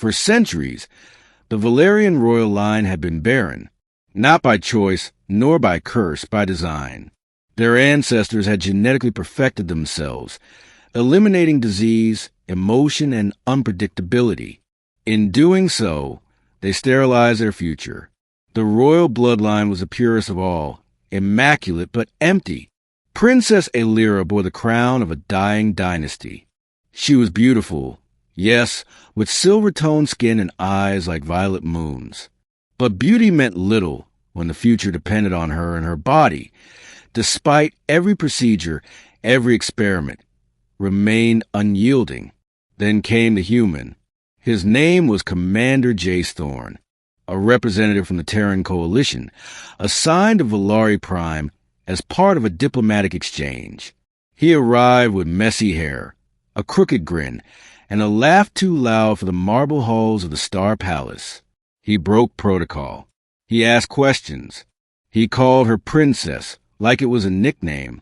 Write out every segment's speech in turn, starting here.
For centuries, the Velarian royal line had been barren, not by choice nor by curse, by design. Their ancestors had genetically perfected themselves, eliminating disease, emotion, and unpredictability. In doing so, they sterilized their future. The royal bloodline was the purest of all, immaculate but empty. Princess Aelira bore the crown of a dying dynasty. She was beautiful, yes, with silver-toned skin and eyes like violet moons. But beauty meant little when the future depended on her and her body, despite every procedure, every experiment, remained unyielding. Then came the human. His name was Commander Jace Thorne, a representative from the Terran Coalition, assigned to Velari Prime as part of a diplomatic exchange. He arrived with messy hair, a crooked grin, and a laugh too loud for the marble halls of the Star Palace. He broke protocol. He asked questions. He called her princess, like it was a nickname,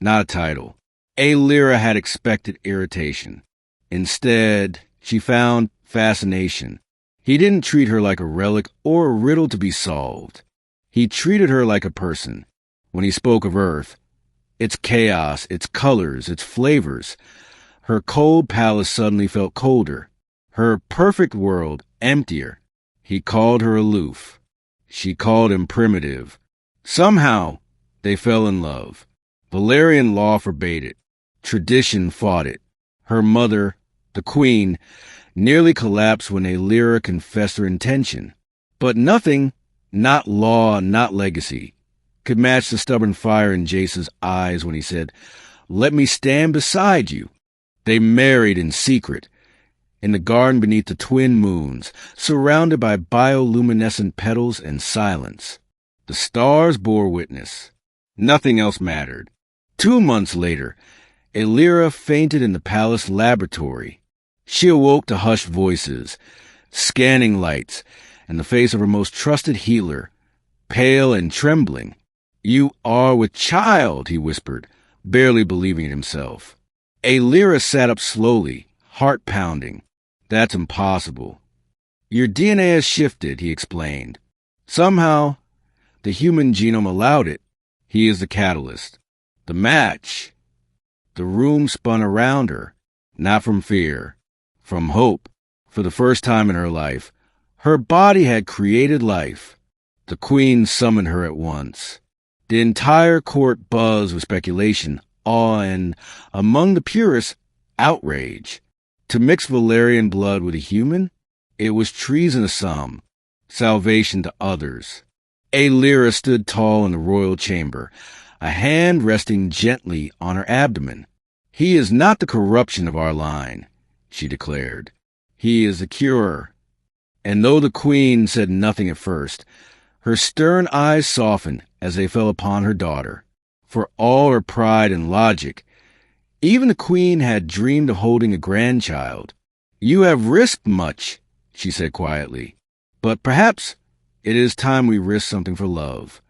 not a title. Aelira had expected irritation. Instead, she found fascination. He didn't treat her like a relic or a riddle to be solved. He treated her like a person. When he spoke of Earth, its chaos, its colors, its flavors, her cold palace suddenly felt colder, her perfect world emptier. He called her aloof. She called him primitive. Somehow, they fell in love. Velarian law forbade it. Tradition fought it. Her mother, the queen, nearly collapsed when Aelira confessed her intention. But nothing, not law, not legacy, could match the stubborn fire in Jace's eyes when he said, "Let me stand beside you." They married in secret, in the garden beneath the twin moons, surrounded by bioluminescent petals and silence. The stars bore witness. Nothing else mattered. 2 months later, Aelira fainted in the palace laboratory. She awoke to hushed voices, scanning lights, and the face of her most trusted healer, pale and trembling. "You are with child," he whispered, barely believing it himself. Aelira sat up slowly, heart pounding. "That's impossible." "Your DNA has shifted," he explained. "Somehow, the human genome allowed it. He is the catalyst. The match." The room spun around her, not from fear, from hope. For the first time in her life, her body had created life. The queen summoned her at once. The entire court buzzed with speculation, awe, and, among the purists, outrage. To mix Velarian blood with a human? It was treason to some, salvation to others. Aelira stood tall in the royal chamber, a hand resting gently on her abdomen. "He is not the corruption of our line," she declared. "He is the cure." And though the queen said nothing at first, her stern eyes softened as they fell upon her daughter. For all her pride and logic, even the queen had dreamed of holding a grandchild. "You have risked much," she said quietly, "but perhaps it is time we risk something for love."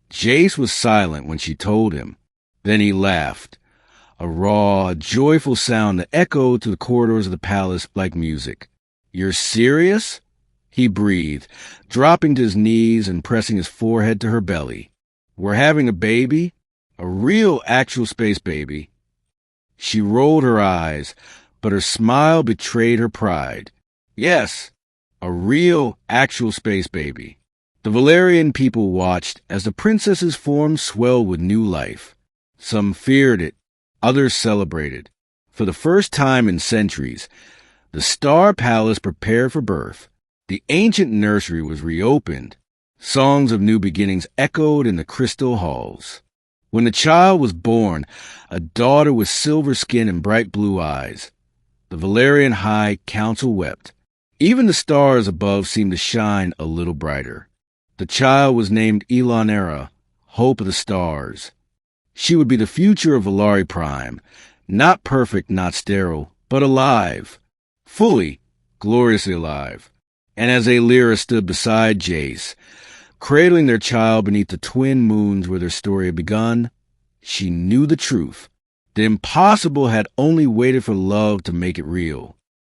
Jace was silent when she told him. Then he laughed, a raw, joyful sound that echoed through the corridors of the palace like music. "You're serious?" He breathed, dropping to his knees and pressing his forehead to her belly. "We're having a baby? A real, actual space baby?" She rolled her eyes, but her smile betrayed her pride. "Yes, a real, actual space baby." The Velarian people watched as the princess's form swelled with new life. Some feared it, others celebrated. For the first time in centuries, the Star Palace prepared for birth. The ancient nursery was reopened. Songs of new beginnings echoed in the crystal halls. When the child was born, a daughter with silver skin and bright blue eyes, the Velarian High Council wept. Even the stars above seemed to shine a little brighter. The child was named Aelira, Hope of the Stars. She would be the future of Velari Prime, not perfect, not sterile, but alive, fully, gloriously alive. And as Aelira stood beside Jace, cradling their child beneath the twin moons where their story had begun, she knew the truth. The impossible had only waited for love to make it real.